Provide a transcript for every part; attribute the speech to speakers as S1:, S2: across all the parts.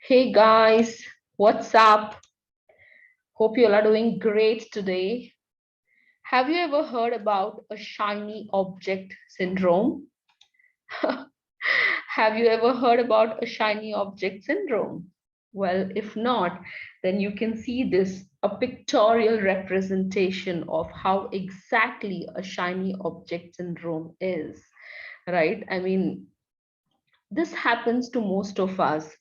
S1: Hey guys, what's up? Hope you all are doing great today. Have you ever heard about a shiny object syndrome? Have you ever heard about a shiny object syndrome? Well, if not, then you can see this a pictorial representation of how exactly a shiny object syndrome is, right? I mean, this happens to most of us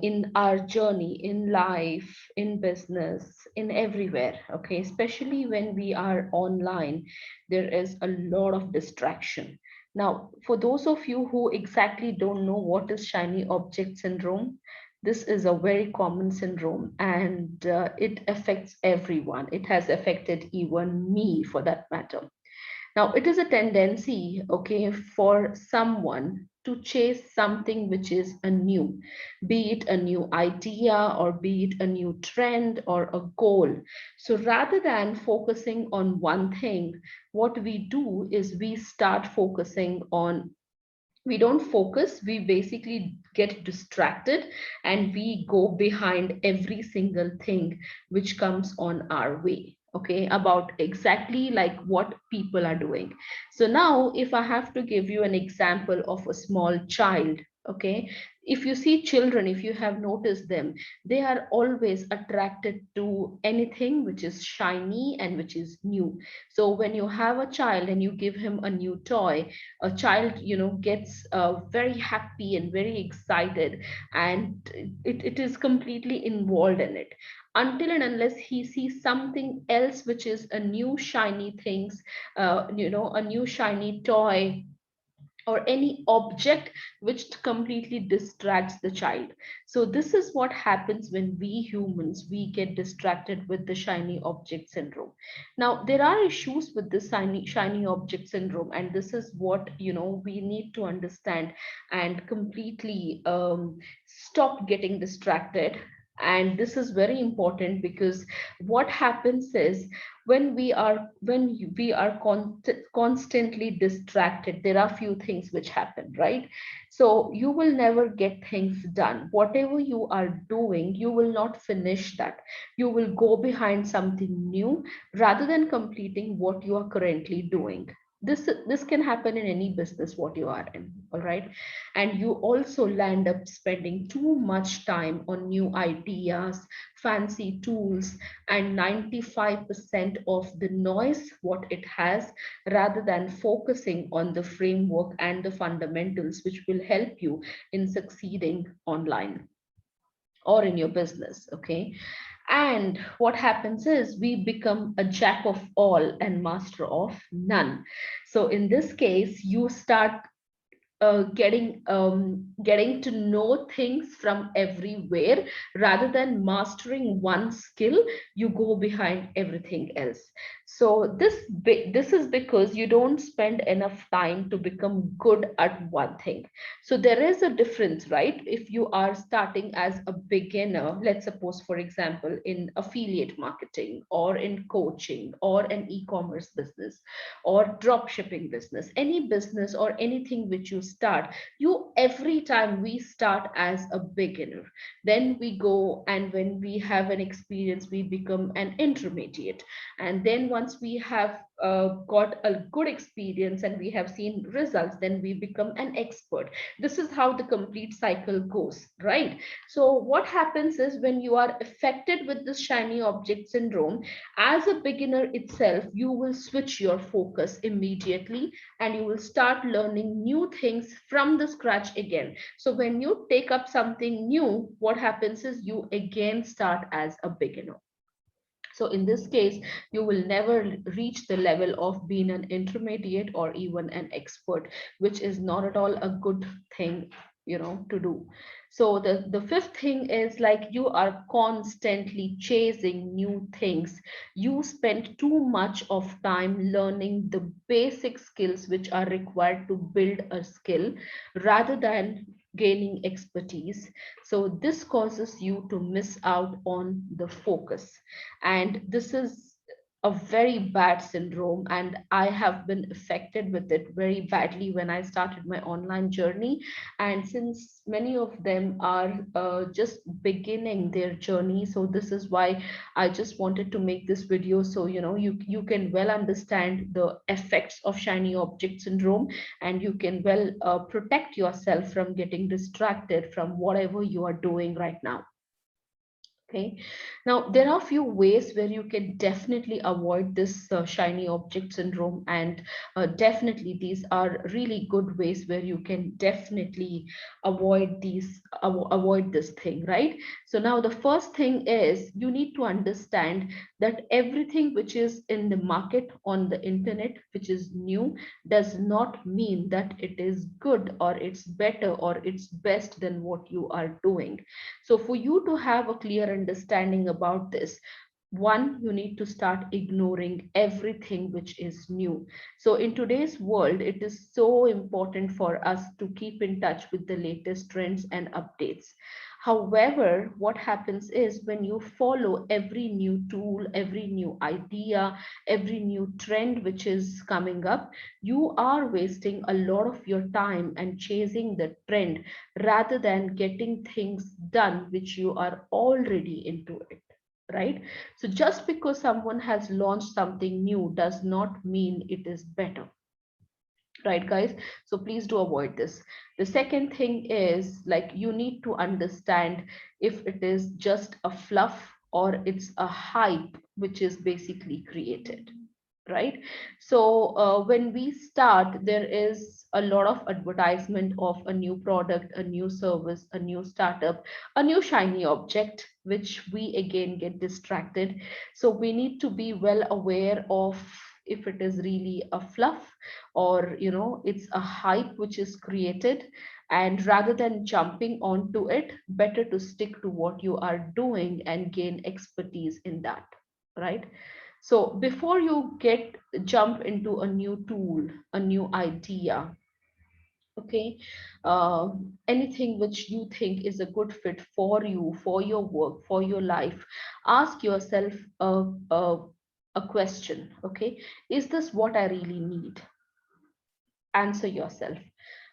S1: in our journey in life, in business, in everywhere. Okay, especially when we are online, there is a lot of distraction. Now, for those of you who exactly don't know what is shiny object syndrome, this is a very common syndrome and it affects everyone. It has affected even me for that matter. Now, it is a tendency, okay, for someone to chase something which is a new, be it a new idea or be it a new trend or a goal. So rather than focusing on one thing, what we do is we start focusing on we don't focus, we basically get distracted and we go behind every single thing which comes on our way, okay, about exactly like what people are doing. So now if I have to give you an example of a small child, okay, if you see children, if you have noticed them, they are always attracted to anything which is shiny and which is new. So when you have a child and you give him a new toy, a child gets very happy and very excited, and it is completely involved in it until and unless he sees something else which is a new shiny things, a new shiny toy or any object which completely distracts the child. So this is what happens when we humans we get distracted with the shiny object syndrome. Now there are issues with this shiny object syndrome, and this is what we need to understand and completely stop getting distracted. And this is very important because what happens is when we are constantly distracted, there are few things which happen, right? So you will never get things done. Whatever you are doing, you will not finish that. You will go behind something new rather than completing what you are currently doing. This can happen in any business what you are in, all right? And you also land up spending too much time on new ideas, fancy tools, and 95% of the noise what it has, rather than focusing on the framework and the fundamentals which will help you in succeeding online or in your business. Okay, and what happens is we become a jack of all and master of none. So in this case you start getting to know things from everywhere. Rather than mastering one skill, you go behind everything else. So this is because you don't spend enough time to become good at one thing. So there is a difference, right? If you are starting as a beginner, let's suppose for example in affiliate marketing or in coaching or an e-commerce business or drop shipping business, any business or anything which you start, you every time we start as a beginner, then we go, and when we have an experience we become an intermediate, and then once we have got a good experience and we have seen results, then we become an expert. This is how the complete cycle goes, right? So what happens is when you are affected with this shiny object syndrome, as a beginner itself, you will switch your focus immediately and you will start learning new things from the scratch again. So when you take up something new, what happens is you again start as a beginner. So in this case, you will never reach the level of being an intermediate or even an expert, which is not at all a good thing, to do. So the fifth thing is like you are constantly chasing new things. You spend too much of time learning the basic skills which are required to build a skill rather than gaining expertise. So this causes you to miss out on the focus, and this is a very bad syndrome, and I have been affected with it very badly when I started my online journey. And since many of them are just beginning their journey, so this is why I just wanted to make this video, so you can well understand the effects of shiny object syndrome, and you can well protect yourself from getting distracted from whatever you are doing right now. Okay, now there are a few ways where you can definitely avoid this shiny object syndrome, and definitely these are really good ways where you can definitely avoid this thing, right? So now the first thing is you need to understand that everything which is in the market on the internet, which is new, does not mean that it is good or it's better or it's best than what you are doing. So, for you to have a clear understanding about this, one, you need to start ignoring everything which is new. So, in today's world, it is so important for us to keep in touch with the latest trends and updates. However, what happens is when you follow every new tool, every new idea, every new trend which is coming up, you are wasting a lot of your time and chasing the trend rather than getting things done which you are already into it, right? So just because someone has launched something new does not mean it is better, right, guys? So please do avoid this. The second thing is, like, you need to understand if it is just a fluff or it's a hype which is basically created, right? So when we start, there is a lot of advertisement of a new product, a new service, a new startup, a new shiny object, which we again get distracted. So we need to be well aware of if it is really a fluff, or it's a hype which is created, and rather than jumping onto it, better to stick to what you are doing and gain expertise in that, right? So before you get jump into a new tool, a new idea, okay, anything which you think is a good fit for you, for your work, for your life, ask yourself a, a question. Okay, is this what I really need? Answer yourself.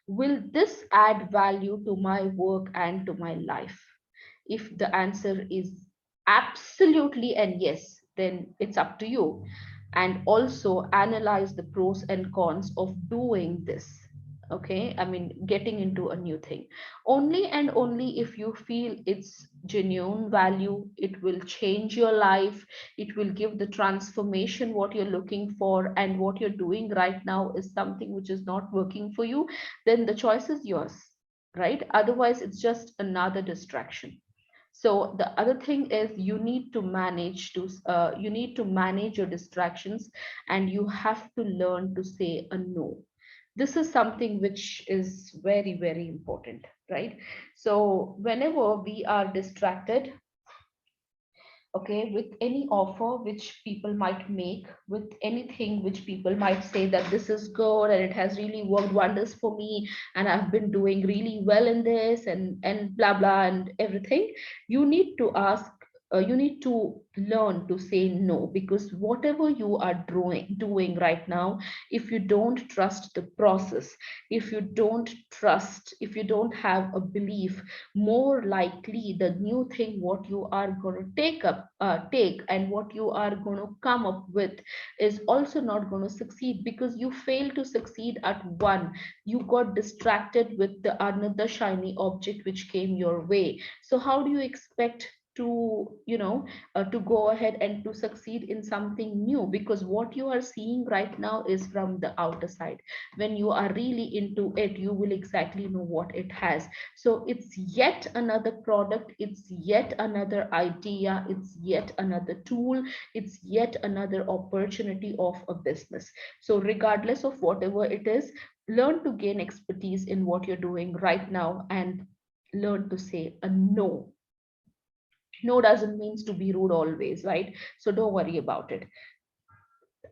S1: Will this add value to my work and to my life? If the answer is absolutely and yes, then it's up to you. And also analyze the pros and cons of doing this. Okay, I mean, getting into a new thing. Only and only if you feel it's genuine value, it will change your life, it will give the transformation what you're looking for, and what you're doing right now is something which is not working for you, then the choice is yours, right? Otherwise, it's just another distraction. So the other thing is you need to manage your distractions, and you have to learn to say a no. This is something which is very, very important, right? So whenever we are distracted, okay, with any offer which people might make, with anything which people might say that this is good and it has really worked wonders for me, and I've been doing really well in this, and blah blah and everything, you need to you need to learn to say no, because whatever you are doing right now, if you don't trust the process, if you don't have a belief, more likely the new thing what you are going to take and what you are going to come up with is also not going to succeed, because you failed to succeed at one. You got distracted with the another shiny object which came your way. So how do you expect to to go ahead and to succeed in something new? Because what you are seeing right now is from the outer side. When you are really into it, you will exactly know what it has. So it's yet another product, it's yet another idea, it's yet another tool, it's yet another opportunity of a business. So regardless of whatever it is, learn to gain expertise in what you're doing right now, and learn to say a no. No doesn't mean to be rude always, right? So don't worry about it.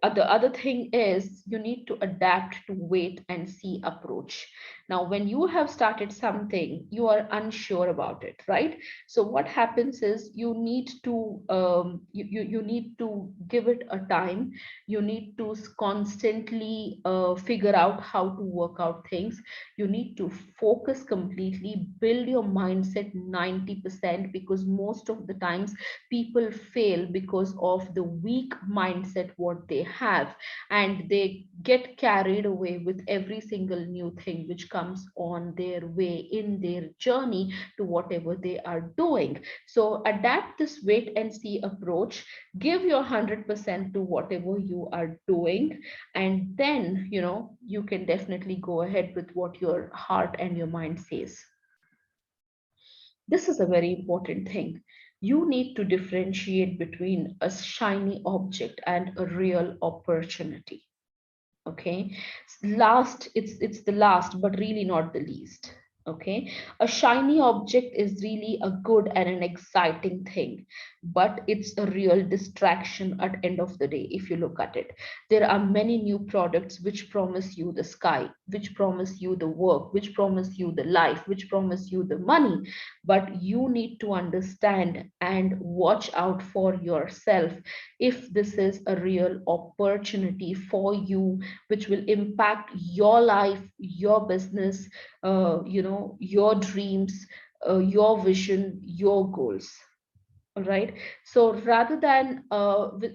S1: The other thing is you need to adapt to wait and see approach. Now when you have started something, you are unsure about it, right? So what happens is you need to you need to give it a time. You need to constantly figure out how to work out things. You need to focus completely, build your mindset 90%, because most of the times people fail because of the weak mindset what they have, and they get carried away with every single new thing which comes on their way in their journey to whatever they are doing. So adapt this wait and see approach, give your 100% to whatever you are doing, and then you can definitely go ahead with what your heart and your mind says. This is a very important thing. You need to differentiate between a shiny object and a real opportunity. Okay, last, it's the last but really not the least. Okay, a shiny object is really a good and an exciting thing, but it's a real distraction at end of the day. If you look at it, there are many new products which promise you the sky, which promise you the work, which promise you the life, which promise you the money, but you need to understand and watch out for yourself if this is a real opportunity for you, which will impact your life, your business, your dreams, your vision, your goals. All right. So rather than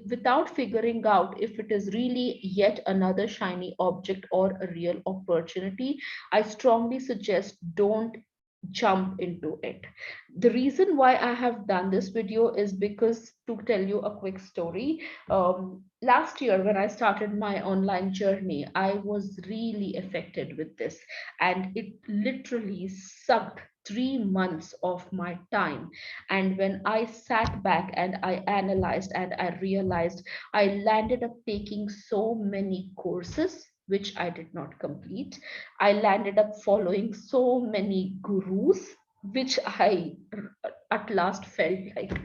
S1: without figuring out if it is really yet another shiny object or a real opportunity, I strongly suggest don't jump into it. The reason why I have done this video is because, to tell you a quick story, last year when I started my online journey, I was really affected with this, and it literally sucked 3 months of my time. And when I sat back and I analyzed and I realized, I landed up taking so many courses which I did not complete. I landed up following so many gurus, which I at last felt like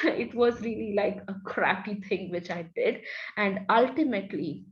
S1: it was really like a crappy thing which I did. And ultimately,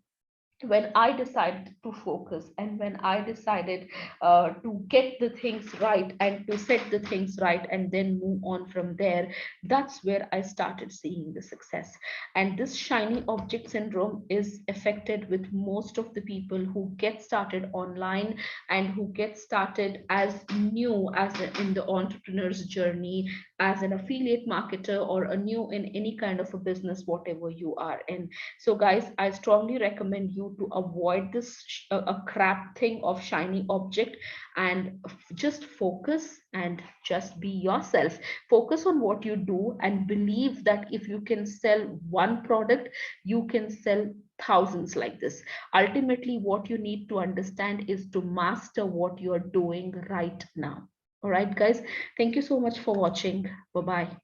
S1: when I decided to focus and when I decided to get the things right and to set the things right and then move on from there, that's where I started seeing the success. And this shiny object syndrome is affected with most of the people who get started online and who get started as new as in the entrepreneur's journey, as an affiliate marketer or a new in any kind of a business, whatever you are in. So, guys, I strongly recommend you to avoid this a crap thing of shiny object, and just focus and just be yourself. Focus on what you do and believe that if you can sell one product, you can sell thousands like this. Ultimately, what you need to understand is to master what you're doing right now. All right, guys, thank you so much for watching. Bye bye.